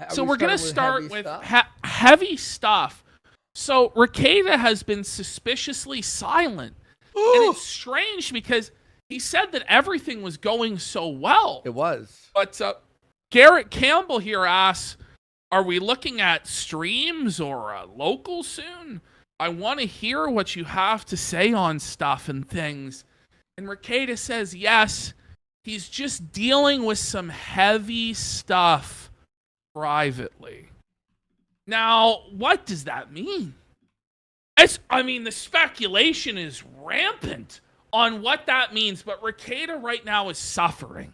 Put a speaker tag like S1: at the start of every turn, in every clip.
S1: So we're going to start with
S2: heavy stuff. So Rekieta has been suspiciously silent. And it's strange because he said that everything was going so well.
S1: It was.
S2: But Garrett Campbell here asks, are we looking at streams or local soon? I want to hear what you have to say on stuff and things. And Rekieta says yes, he's just dealing with some heavy stuff privately. Now, what does that mean? The speculation is rampant on what that means, but Rekieta right now is suffering.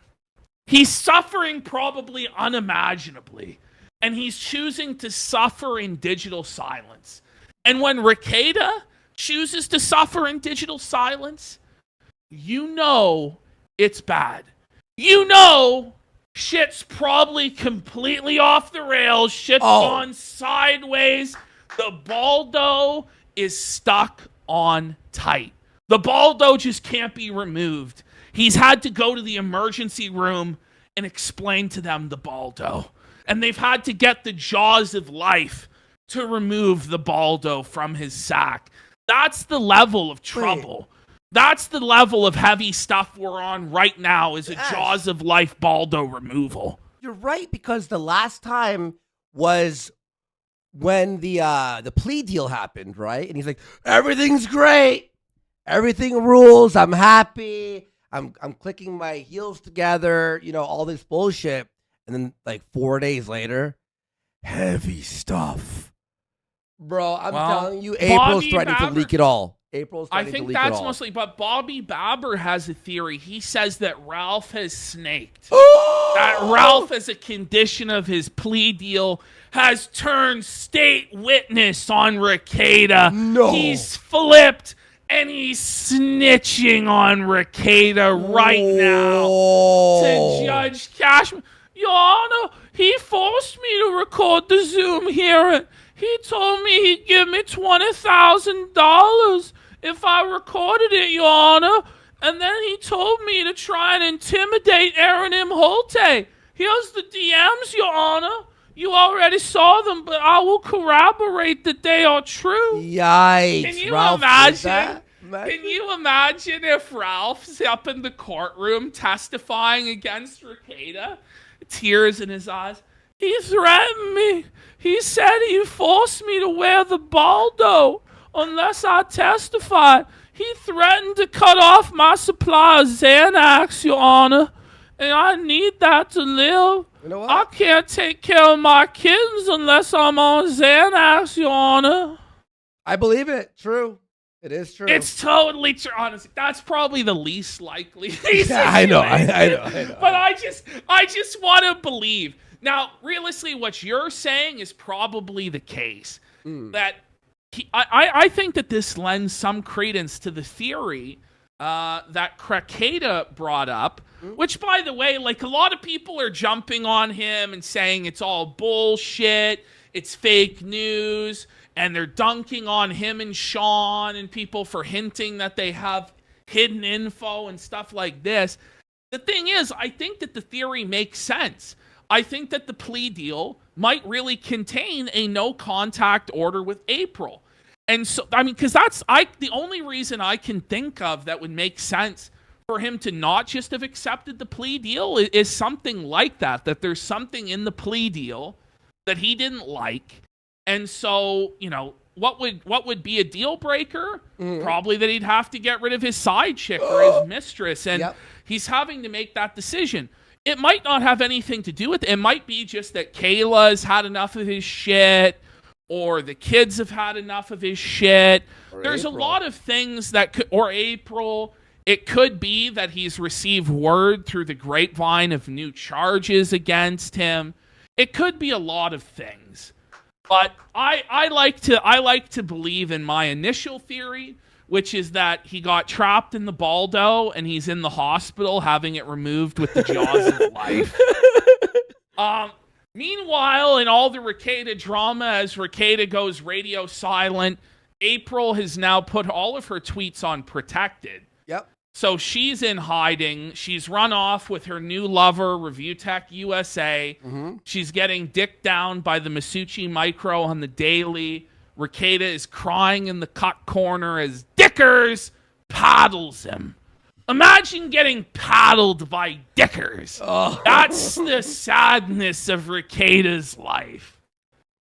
S2: He's suffering probably unimaginably, and he's choosing to suffer in digital silence. And when Rekieta chooses to suffer in digital silence, you know it's bad. You know shit's probably completely off the rails. Shit's gone sideways. The Baldo is stuck on tight. The Baldo just can't be removed. He's had to go to the emergency room and explain to them the Baldo. And they've had to get the jaws of life to remove the Baldo from his sack. That's the level of trouble. That's the level of heavy stuff we're on right now, is a jaws of life Baldo removal.
S1: You're right, because the last time was when the plea deal happened, right? And he's like, everything's great. Everything rules. I'm happy. I'm clicking my heels together, all this bullshit. And then like 4 days later, heavy stuff. Bro, I'm telling you, April's threatening to leak it all.
S2: I think that's mostly, but Bobby Babber has a theory. He says that Ralph has snaked. That Ralph, as a condition of his plea deal, has turned state witness on Rekieta.
S1: No.
S2: He's flipped, and he's snitching on Rekieta right now to Judge Cashman. Your Honor, he forced me to record the Zoom hearing. He told me he'd give me $20,000 if I recorded it, Your Honor. And then he told me to try and intimidate Aaron M. Holte. Here's the DMs, Your Honor. You already saw them, but I will corroborate that they are true.
S1: Yikes.
S2: Can you
S1: Ralph
S2: imagine? Can you imagine if Ralph's up in the courtroom testifying against Rekieta? Tears in his eyes. He threatened me. He said he forced me to wear the Baldo unless I testified. He threatened to cut off my supply of Xanax, Your Honor. And I need that to live.
S1: You know what?
S2: I can't take care of my kittens unless I'm on Xanax, Your Honor.
S1: I believe it. True. It is true.
S2: It's totally true. Honestly, that's probably the least likely.
S1: Yeah, I know.
S2: But I just want to believe. Now, realistically, what you're saying is probably the case. That I think that this lends some credence to the theory that Rekieta brought up, which, by the way, like, a lot of people are jumping on him and saying it's all bullshit, it's fake news, and they're dunking on him and Sean and people for hinting that they have hidden info and stuff like this. The thing is, I think that the theory makes sense. I think that the plea deal might really contain a no-contact order with April. And so, because that's the only reason I can think of that would make sense for him to not just have accepted the plea deal is something like that there's something in the plea deal that he didn't like. And so, what would be a deal breaker? Probably that he'd have to get rid of his side chick or his mistress. And he's having to make that decision. It might not have anything to do with it. It might be just that Kayla's had enough of his shit, or the kids have had enough of his shit. There's a lot of things that could, or April. It could be that he's received word through the grapevine of new charges against him. It could be a lot of things. But I like to believe in my initial theory, which is that he got trapped in the Baldo and he's in the hospital having it removed with the jaws of life. Meanwhile, in all the Rekieta drama, as Rekieta goes radio silent, April has now put all of her tweets on protected.
S1: Yep.
S2: So she's in hiding. She's run off with her new lover, Review Tech USA. She's getting dicked down by the Masucci Micro on the daily. Rekieta is crying in the cut corner as Dickers paddles him. Imagine getting paddled by Dickers.
S1: Oh.
S2: That's the sadness of Rekieta's life.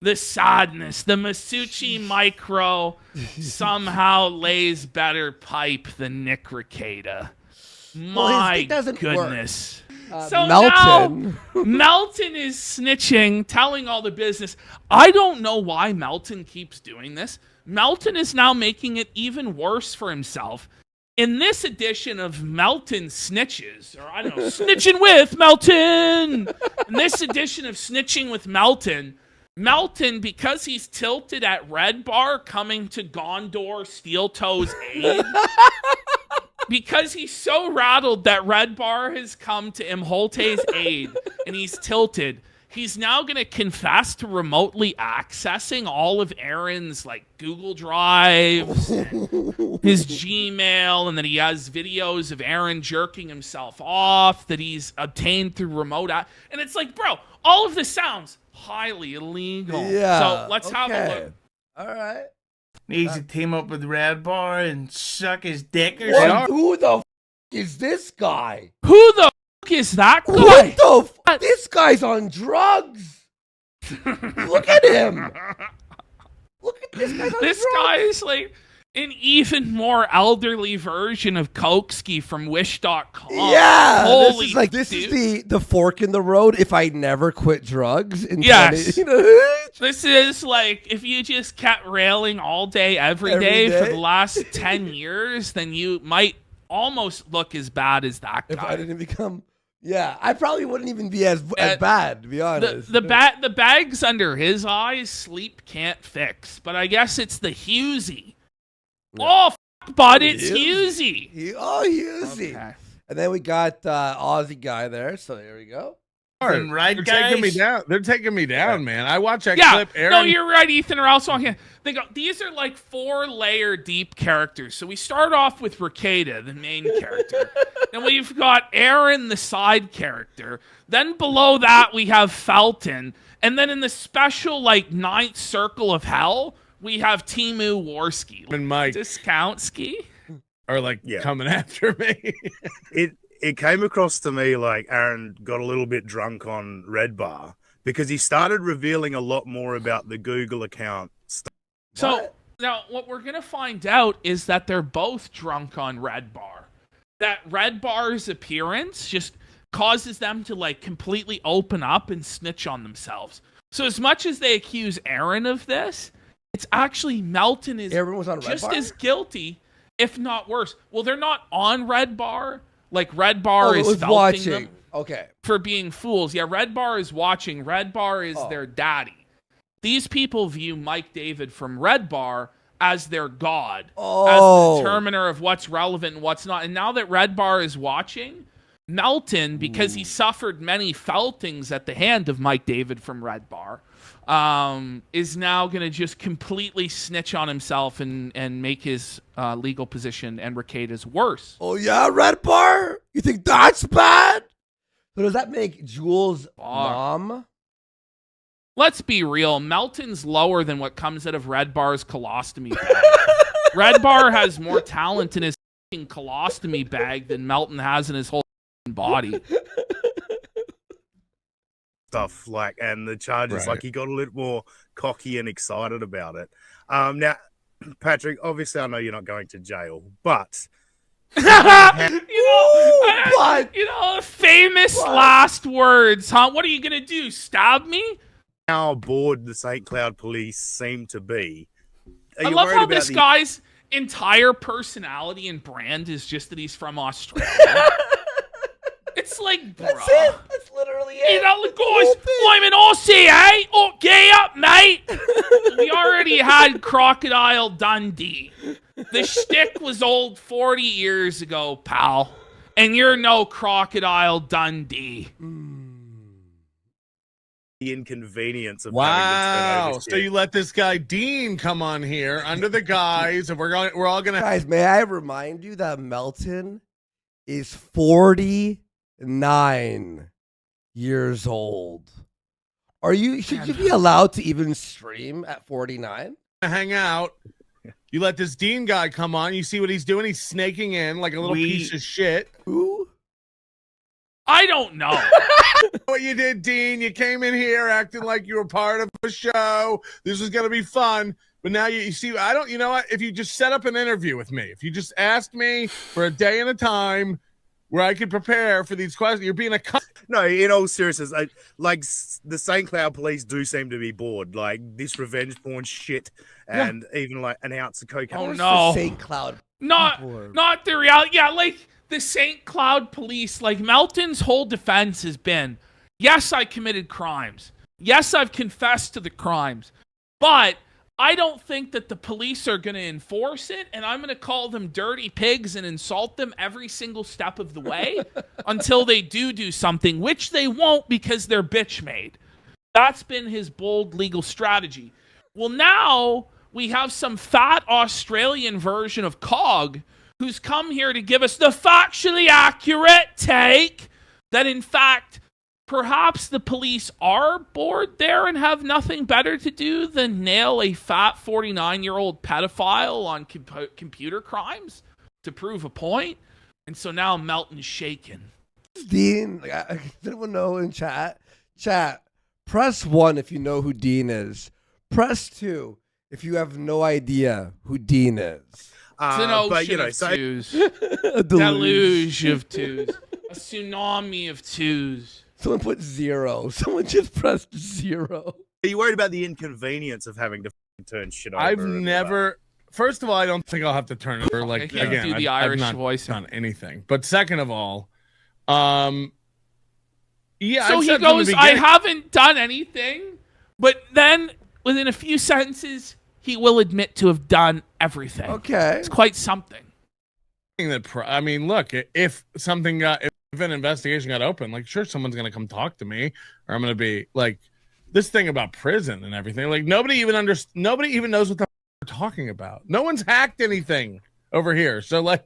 S2: The sadness. The Masucci Micro somehow lays better pipe than Nick Rekieta. My goodness. So
S1: Melton.
S2: now Melton is snitching, telling all the business. I don't know why Melton keeps doing this. Melton is now making it even worse for himself. In this edition of Melton Snitches, or I don't know, Snitching with Melton. In this edition of Snitching with Melton, because he's tilted at Red Bar coming to Gondor Steel Toe's aid, because he's so rattled that Red Bar has come to Imholte's aid and he's tilted, he's now going to confess to remotely accessing all of Aaron's like Google Drives, his Gmail, and then he has videos of Aaron jerking himself off that he's obtained through remote. And it's like, bro, all of this sounds highly illegal.
S1: Yeah.
S2: So let's have a look.
S1: All right.
S3: Needs to team up with Red Bar and suck his dick or
S1: What?
S3: something.
S1: Who the is this guy?
S2: Who the is that guy?
S1: What the this guy's on drugs. Look at him. Look at this guy.
S2: This guy is like an even more elderly version of Koksky from Wish.com.
S1: Yeah.
S2: Holy
S1: this is the fork in the road if I never quit drugs.
S2: Yes. This is like if you just kept railing all day, every day for the last 10 years, then you might almost look as bad as that guy.
S1: If I didn't become... Yeah, I probably wouldn't even be as bad, to be honest.
S2: The bags under his eyes, sleep can't fix. But I guess it's the Hughezy. Yeah. Oh, bud, it's Hughezy.
S1: Hughezy.
S2: Okay.
S1: And then we got Aussie guy there, so there we go.
S3: Right,
S4: They're
S3: guys?
S4: taking me down. They're taking me down, man. I watch that
S2: Yeah,
S4: clip. Aaron.
S2: no, you're right, Ethan. Or else they go. These are like 4-layer deep characters. So we start off with Rekieta, the main character. Then we've got Aaron, the side character. Then below that we have Felton, and then in the special like 9th circle of hell we have Timu Warski
S4: and Mike
S2: Discountski
S4: are like coming after me.
S5: It came across to me like Aaron got a little bit drunk on Red Bar because he started revealing a lot more about the Google account stuff.
S2: So now what we're going to find out is that they're both drunk on Red Bar. That Red Bar's appearance just causes them to like completely open up and snitch on themselves. So as much as they accuse Aaron of this, it's actually Melton is just as guilty, if not worse. Well, they're not on Red Bar. Like, Red Bar is felting them for being fools. Yeah, Red Bar is watching. Red Bar is their daddy. These people view Mike David from Red Bar as their god, as the determiner of what's relevant and what's not. And now that Red Bar is watching, Melton, because he suffered many feltings at the hand of Mike David from Red Bar, is now going to just completely snitch on himself and make his legal position and Rekieta's worse.
S1: Oh, yeah, Red Bar? You think that's bad? So does that make Jules' mom?
S2: Let's be real. Melton's lower than what comes out of Red Bar's colostomy bag. Red Bar has more talent in his colostomy bag than Melton has in his whole body.
S5: Stuff like, and the charges, like he got a little more cocky and excited about it. Now, Patrick, obviously I know you're not going to jail, but
S2: famous last words, huh? What are you gonna do? Stab me?
S5: How bored the St. Cloud police seem to be.
S2: I love how this guy's entire personality and brand is just that he's from Australia. It's like, bro.
S1: That's it. That's literally it.
S2: You know, guys, I'm an Aussie, eh? Oh, gay up, mate. We already had Crocodile Dundee. The shtick was old 40 years ago, pal. And you're no Crocodile Dundee.
S5: The inconvenience of
S4: wow. So you let this guy Dean come on here under the guise of we're all gonna.
S1: Guys, may I remind you that Melton is 49 years old. Should you be allowed to even stream at 49?
S4: Hang out. You let this Dean guy come on. You see what he's doing? He's snaking in like a little piece of shit.
S1: Who?
S2: I don't know.
S4: What you did, Dean? You came in here acting like you were part of a show. This was gonna be fun, but now you see. I don't. You know what? If you just set up an interview with me, if you just asked me for a day and a time where I could prepare for these questions, you're being a.
S5: No, in all seriousness, like the St. Cloud police do seem to be bored. Like this revenge porn shit, and even like an ounce of cocaine.
S2: Oh no,
S1: St. Cloud.
S2: Not the reality. Yeah, like the St. Cloud police. Like Melton's whole defense has been, yes, I committed crimes. Yes, I've confessed to the crimes, but I don't think that the police are going to enforce it, and I'm going to call them dirty pigs and insult them every single step of the way until they do something, which they won't because they're bitch made. That's been his bold legal strategy. Well, now we have some fat Australian version of Cog who's come here to give us the factually accurate take that, in fact, perhaps the police are bored there and have nothing better to do than nail a fat 49-year-old pedophile on computer crimes to prove a point. And so now Melton's shaken.
S1: Dean, does anyone know in chat? Chat, press 1 if you know who Dean is. Press 2 if you have no idea who Dean is.
S2: It's an ocean
S5: but, you know,
S2: of
S5: so
S2: twos.
S1: A
S2: Deluge of twos. A tsunami of twos.
S1: Someone put 0. Someone just pressed 0.
S5: Are you worried about the inconvenience of having to turn shit over?
S4: I've never. First of all, I don't think I'll have to turn over. Like
S2: I can't
S4: again,
S2: do the
S4: I've
S2: Irish
S4: not
S2: voice.
S4: done anything. But second of all, yeah.
S2: So
S4: I've
S2: he
S4: said from the
S2: goes, I
S4: beginning-
S2: haven't done anything, but then within a few sentences, he will admit to have done everything.
S1: Okay.
S2: It's quite something.
S4: I mean, look, if something got, if an investigation got open, like, sure, someone's going to come talk to me, or I'm going to be like, this thing about prison and everything. Like, nobody even knows what they're talking about. No one's hacked anything over here. So, like,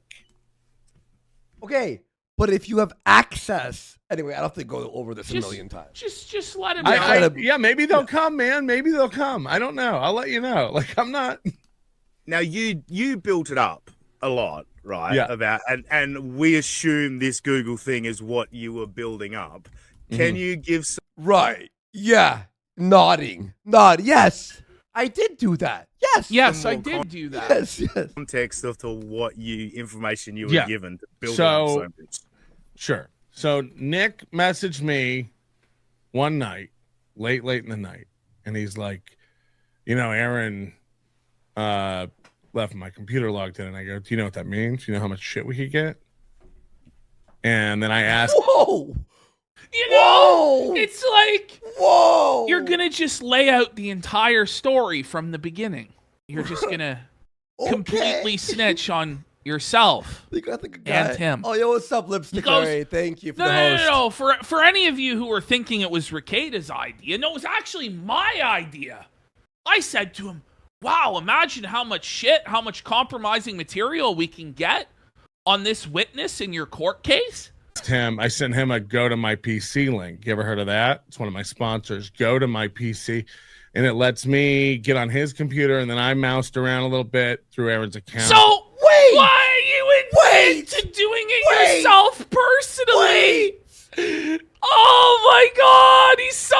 S1: Okay, but if you have access, anyway, I don't have to go over this a million times.
S2: Just let him know.
S4: yeah, maybe they'll come, man. Maybe they'll come. I don't know. I'll let you know. Like, I'm not.
S5: Now you built it up a lot, right?
S4: Yeah.
S5: About and we assume this Google thing is what you were building up. Can you give some
S1: Right. Yeah. Nodding. Nod. Yes. I did do that. Yes.
S2: Yes,
S5: Some
S2: I
S5: more
S2: did do that.
S1: Yes. Yes.
S5: context of to what information you were
S4: Yeah.
S5: given to build
S4: So-
S5: it up so much?
S4: Sure. So Nick messaged me one night, late in the night, and he's like, Aaron left my computer logged in, and I go, do you know what that means? Do you know how much shit we could get? And then I asked,
S1: Whoa.
S2: You know,
S1: Whoa.
S2: it's like
S1: Whoa.
S2: you're going to just lay out the entire story from the beginning. You're just going to completely snitch on yourself.
S1: You got the guy.
S2: And him.
S1: Oh, yo, what's up, Lipstick?
S2: He goes,
S1: Larry? Thank you for
S2: No,
S1: the
S2: no,
S1: host.
S2: no, no. For any of you who were thinking it was Rekieta's idea, no, it was actually my idea. I said to him, wow, imagine how much shit, how much compromising material we can get on this witness in your court case.
S4: I sent him a Go to My PC link. You ever heard of that? It's one of my sponsors. Go to My PC, and it lets me get on his computer, and then I moused around a little bit through Aaron's account.
S2: So why are you admit to doing it yourself personally? Oh my God, he's so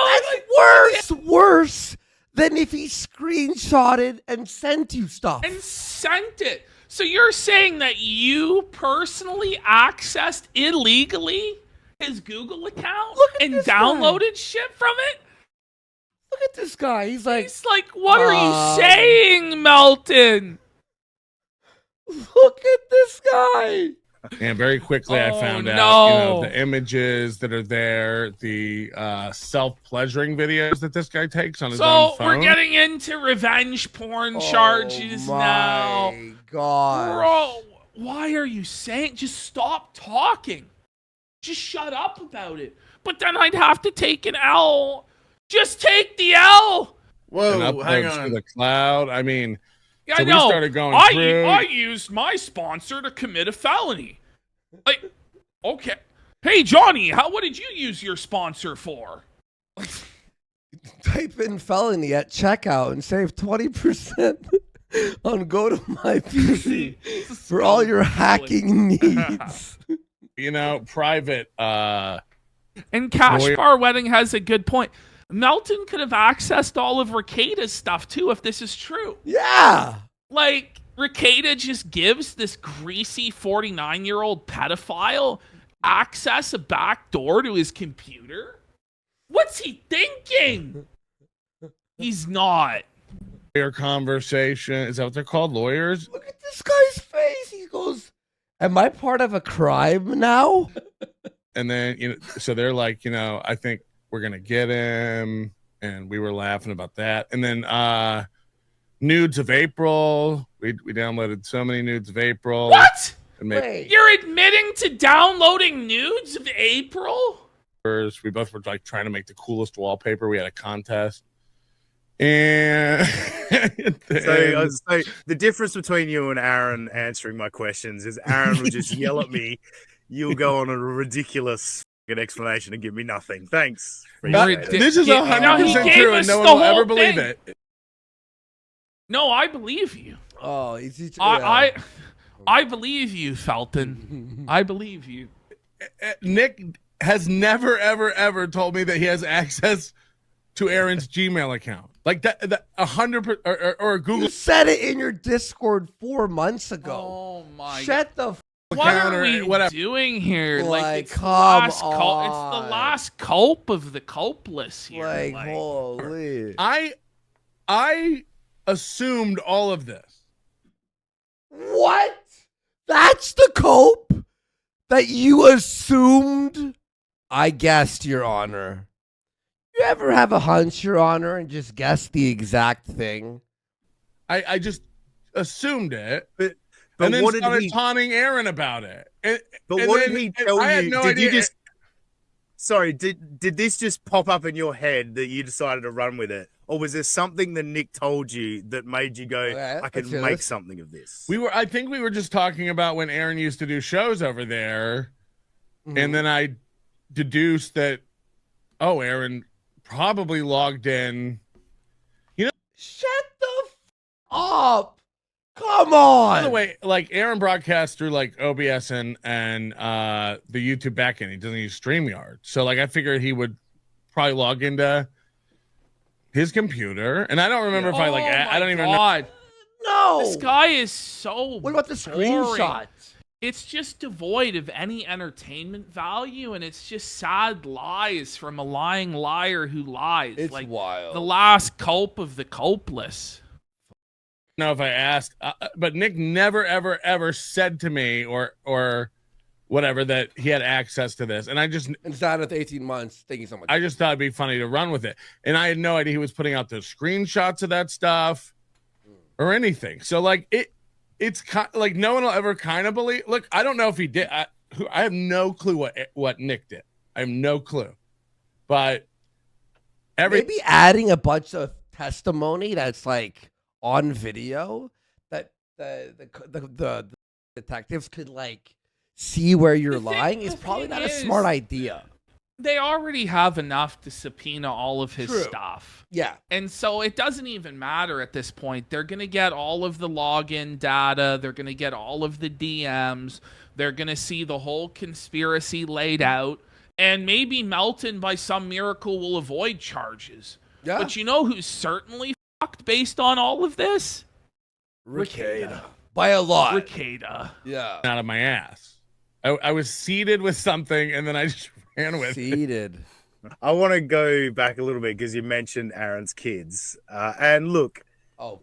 S1: Worse than if he screenshotted and sent you stuff.
S2: and sent it. So you're saying that you personally accessed illegally his Google account
S1: Look at
S2: and
S1: this
S2: downloaded shit from it?
S1: Look at this guy. He's like,
S2: What are you saying, Melton?
S1: look at this guy.
S4: And very quickly, I
S2: Oh,
S4: found out,
S2: no.
S4: the images that are there, the self-pleasuring videos that this guy takes on his own
S2: So
S4: phone.
S2: we're getting into revenge porn charges now.
S1: Oh my God.
S2: Bro, why are you saying? Just stop talking. Just shut up about it. But then I'd have to take an L. Just take the L.
S4: and
S3: Whoa, hang
S4: uploads to
S3: on.
S4: the cloud. I mean,
S2: Yeah,
S4: So
S2: I
S4: we
S2: know.
S4: started going
S2: I
S4: through-
S2: used my sponsor to commit a felony. Like, Okay. Hey, Johnny, what did you use your sponsor for?
S1: Type in felony at checkout and save 20% on Go to My PC for all your hacking needs.
S4: You know, private.
S2: And Cash Bar Wedding has a good point. Melton could have accessed all of Rekieta's stuff too if this is true.
S1: Yeah.
S2: Like, Rekieta just gives this greasy 49-year-old pedophile access a back door to his computer? What's he thinking? He's not.
S4: Lawyer conversation. Is that what they're called? Lawyers?
S1: Look at this guy's face. He goes, am I part of a crime now?
S4: And then, you know, so they're like, you know, I think we're going to get him. And we were laughing about that. And then nudes of April. We downloaded so many nudes of April.
S2: What?
S1: Wait.
S2: You're admitting to downloading nudes of April?
S4: We both were like trying to make the coolest wallpaper. We had a contest. And
S5: So the difference between you and Aaron answering my questions is Aaron would just yell at me. You'll go on a ridiculous explanation and give me nothing. Thanks.
S4: This is
S2: Now, he
S4: 100%
S2: gave
S4: true,
S2: us
S4: and no
S2: the
S4: one will
S2: whole
S4: ever believe
S2: thing.
S4: it.
S2: No, I believe you.
S1: Oh,
S2: I believe you, Felton. I believe you.
S4: Nick has never, ever, ever told me that he has access to Aaron's Gmail account. Like that 100% or Google
S1: You said it in your Discord 4 months ago.
S2: Oh my
S1: Shut the
S2: What
S4: account
S2: are we
S4: or whatever.
S2: doing here?
S1: Like,
S2: it's
S1: come
S2: it's the
S1: on.
S2: last culp of the culpless here.
S1: like, holy.
S4: I assumed all of this.
S1: What? That's the cope that you assumed? I guessed, Your Honor. You ever have a hunch, Your Honor, and just guess the exact thing?
S4: I just assumed it.
S5: But
S4: And then
S5: what did
S4: started
S5: he?
S4: taunting Aaron about it.
S5: But
S4: And
S5: what
S4: then
S5: did he tell
S4: I had
S5: you?
S4: no
S5: Did
S4: idea.
S5: you just? Sorry, did this just pop up in your head that you decided to run with it, or was there something that Nick told you that made you go,
S1: Okay,
S5: "I can
S1: let's hear
S5: make
S1: this.
S5: something of this"?
S4: I think we were just talking about when Aaron used to do shows over there.
S1: Mm-hmm.
S4: And then I deduced that, Aaron probably logged in.
S1: Shut the up. Come on.
S4: By the way, like Aaron broadcasts through like OBS and the YouTube backend. He doesn't use StreamYard. So like I figured he would probably log into his computer. And I don't remember if I like I don't even know.
S1: No.
S2: This guy is so
S1: What about the
S2: boring.
S1: screenshot?
S2: It's just devoid of any entertainment value, and it's just sad lies from a lying liar who lies.
S1: It's
S2: like
S1: wild.
S2: the last culp of the culpless.
S4: Know if I asked, but Nick never, ever, ever said to me or whatever that he had access to this. And I just
S1: Inside of 18 months, thank you so much.
S4: I just thought it'd be funny to run with it. And I had no idea he was putting out the screenshots of that stuff or anything. So like it's like no one will ever kind of believe. Look, I don't know if he did. I have no clue what Nick did. I have no clue. But
S1: maybe adding a bunch of testimony that's like on video that the detectives could like see where you're lying is probably not a smart idea.
S2: They already have enough to subpoena all of his
S1: True.
S2: stuff.
S1: Yeah.
S2: And so it doesn't even matter at this point. They're going to get all of the login data. They're going to get all of the DMs. They're going to see the whole conspiracy laid out. And maybe Melton, by some miracle, will avoid charges.
S1: Yeah.
S2: But you know who's certainly fucked based on all of this?
S1: Rekieta. By a lot.
S2: Rekieta.
S1: Yeah.
S4: out of my ass. I was seated with something and then I just ran with it.
S1: Seated.
S5: I want to go back a little bit because you mentioned Aaron's kids, and look,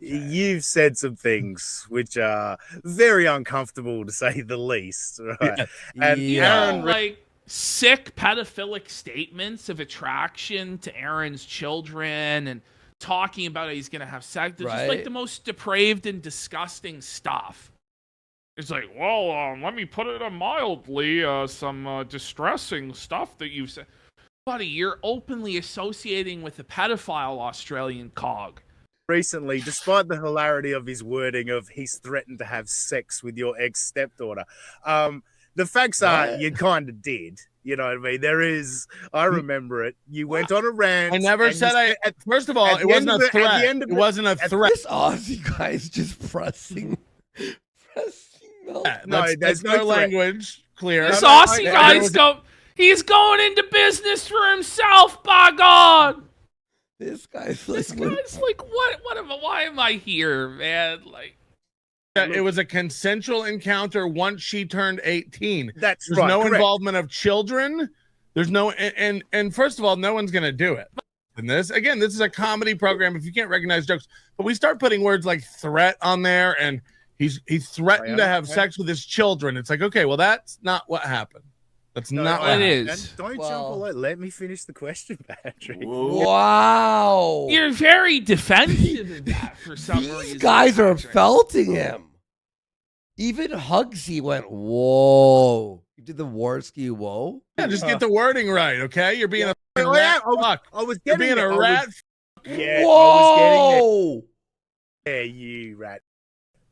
S5: you've said some things which are very uncomfortable to say the least, right?
S4: Yeah.
S5: And Aaron,
S2: Like sick pedophilic statements of attraction to Aaron's children and talking about how he's going to have sex. They're just like the most depraved and disgusting stuff. It's like, well, let me put it mildly, some distressing stuff that you've said. Buddy, you're openly associating with a pedophile Australian cog.
S5: recently, despite the hilarity of his wording of he's threatened to have sex with your ex-stepdaughter, The facts are you kind of did. You know what I mean? There is. I remember it. You went on a rant.
S4: I never said first of all, it wasn't a threat. It wasn't a threat.
S1: This Aussie guy is just pressing.
S5: No, there's no
S4: language. Clear.
S2: This Aussie guy's he's going into business for himself, by God.
S1: This guy's
S2: like, why am I here, man? Like,
S4: it was a consensual encounter once she turned 18.
S5: There's
S4: no involvement of children. There's no, and first of all, no one's going to do it. And this is a comedy program. If you can't recognize jokes, but we start putting words like threat on there, and he's threatened to have sex with his children. It's like, okay, well, that's not what happened. That's not what it is.
S5: Don't jump all over. Let me finish the question, Patrick.
S1: Wow.
S2: You're very defensive in that for some reason.
S1: These guys are felting him. Even Hughezy went, whoa. You did the Warski, whoa?
S4: Yeah, just get the wording right, okay? You're being a rat fuck. You're being a rat.
S5: Yeah,
S1: whoa.
S5: Yeah, you rat.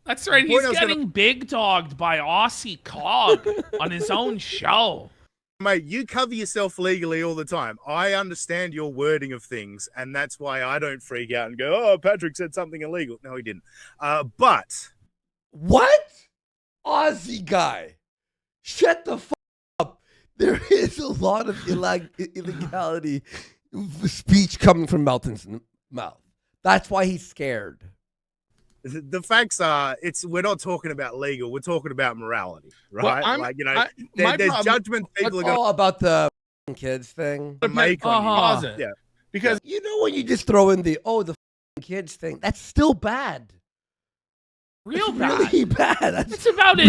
S2: That's right. He's getting big dogged by Aussie Cog on his own show.
S5: Mate, you cover yourself legally all the time. I understand your wording of things, and that's why I don't freak out and go, oh, Patrick said something illegal. No, he didn't. But...
S1: What? Aussie guy. Shut the fuck up. There is a lot of illegality speech coming from Melton's mouth. That's why he's scared.
S5: The facts are, we're not talking about legal. We're talking about morality, right?
S4: Well,
S5: there's judgment. People are
S1: all about the kids thing.
S5: Yeah,
S4: because
S1: you know when you just throw in the kids thing, that's still bad.
S2: Really
S1: bad.
S2: It's about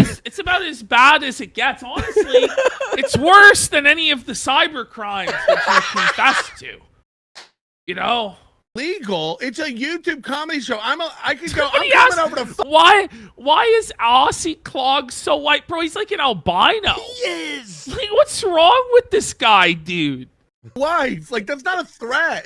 S2: as bad as it gets. Honestly, it's worse than any of the cyber crimes that you confess to. You know.
S4: Legal. It's a YouTube comedy show. I'm coming over to.
S2: Why is Aussie Clog so white, bro? He's like an albino.
S1: He is.
S2: Like, what's wrong with this guy, dude?
S4: Wife, like that's not a threat.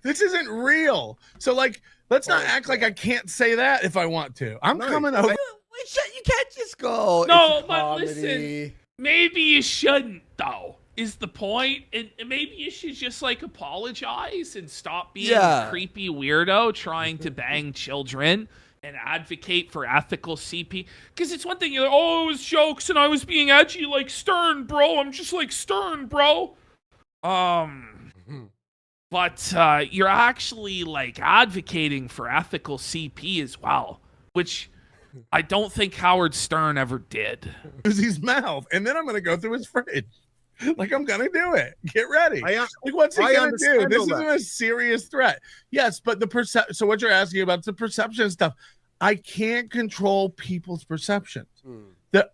S4: This isn't real. So like, let's not act like I can't say that if I want to. I'm coming over.
S1: You can't just go.
S2: No, but listen. Maybe you shouldn't though. Is the point, and maybe you should just like apologize and stop being a creepy weirdo trying to bang children and advocate for ethical CP. Because it's one thing you're like, oh, it was jokes and I was being edgy like Stern, bro. I'm just like Stern, bro. But you're actually like advocating for ethical CP as well, which I don't think Howard Stern ever did.
S4: Use his mouth, and then I'm gonna go through his fridge. Like, I'm going to do it. Get ready. What's he going to do? This isn't a serious threat. Yes, but so what you're asking about the perception stuff, I can't control people's perceptions.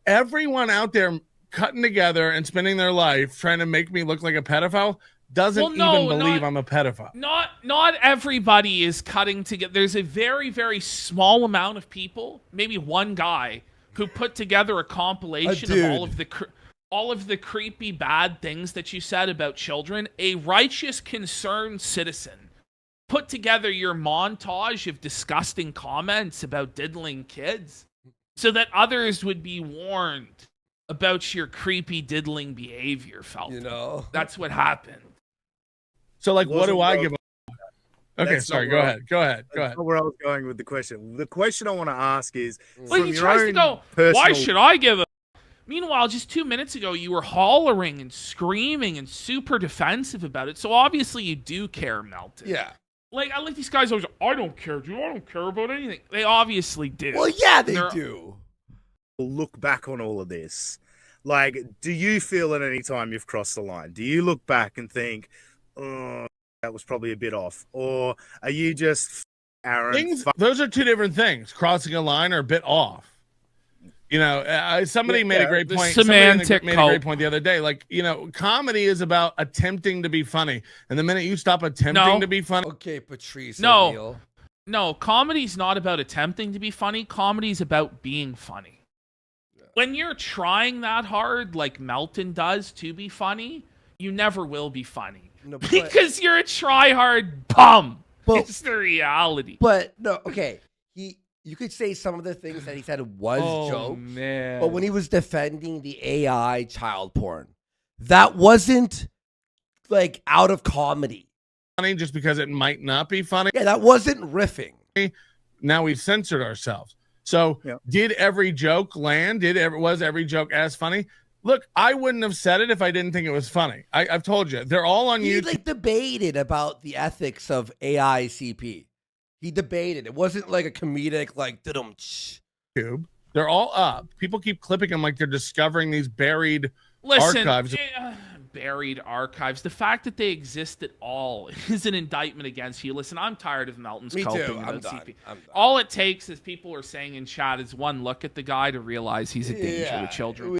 S4: Everyone out there cutting together and spending their life trying to make me look like a pedophile doesn't believe I'm a pedophile.
S2: Not everybody is cutting together. There's a very, very small amount of people, maybe one guy, who put together a compilation of all of the creepy bad things that you said about children. A righteous, concerned citizen put together your montage of disgusting comments about diddling kids so that others would be warned about your creepy diddling behavior, Felton.
S1: You know?
S2: That's what happened.
S4: So, like, what do I give a... Okay, sorry, go ahead.
S5: That's not where I was going with the question. The question I want to ask is,
S2: well, he tries to go, why should I give a... Meanwhile, just 2 minutes ago, you were hollering and screaming and super defensive about it. So obviously you do care, Melton.
S1: Yeah.
S2: Like, I like these guys always, I don't care, dude. I don't care about anything. They obviously do.
S1: Well, yeah, they do.
S5: Look back on all of this. Like, do you feel at any time you've crossed the line? Do you look back and think, oh, that was probably a bit off? Or are you just, Aaron?
S4: Those are two different things. Crossing a line or a bit off. You know, somebody made a great point.
S2: Semantic
S4: made a great point the other day. Like, you know, comedy is about attempting to be funny, and the minute you stop attempting to be funny,
S1: okay, Patrice.
S2: No, comedy's not about attempting to be funny. Comedy's about being funny. Yeah. When you're trying that hard, like Melton does, to be funny, you never will be funny because you're a try-hard bum. It's the reality.
S1: But no, okay, you could say some of the things that he said was jokes.
S2: Man.
S1: But when he was defending the AI child porn, that wasn't like out of comedy.
S4: Funny just because it might not be funny.
S1: Yeah, that wasn't riffing.
S4: Now we've censored ourselves. So did every joke land? Was every joke as funny? Look, I wouldn't have said it if I didn't think it was funny. I've told you. They're all on
S1: He
S4: YouTube.
S1: like debated about the ethics of AI CP. He debated. It wasn't like a comedic like
S4: YouTube. They're all up. People keep clipping them like they're discovering these buried archives.
S2: Buried archives. The fact that they exist at all is an indictment against you. Listen, I'm tired of Melton's coping about CP. All it takes, as people are saying in chat, is one look at the guy to realize he's a danger to children.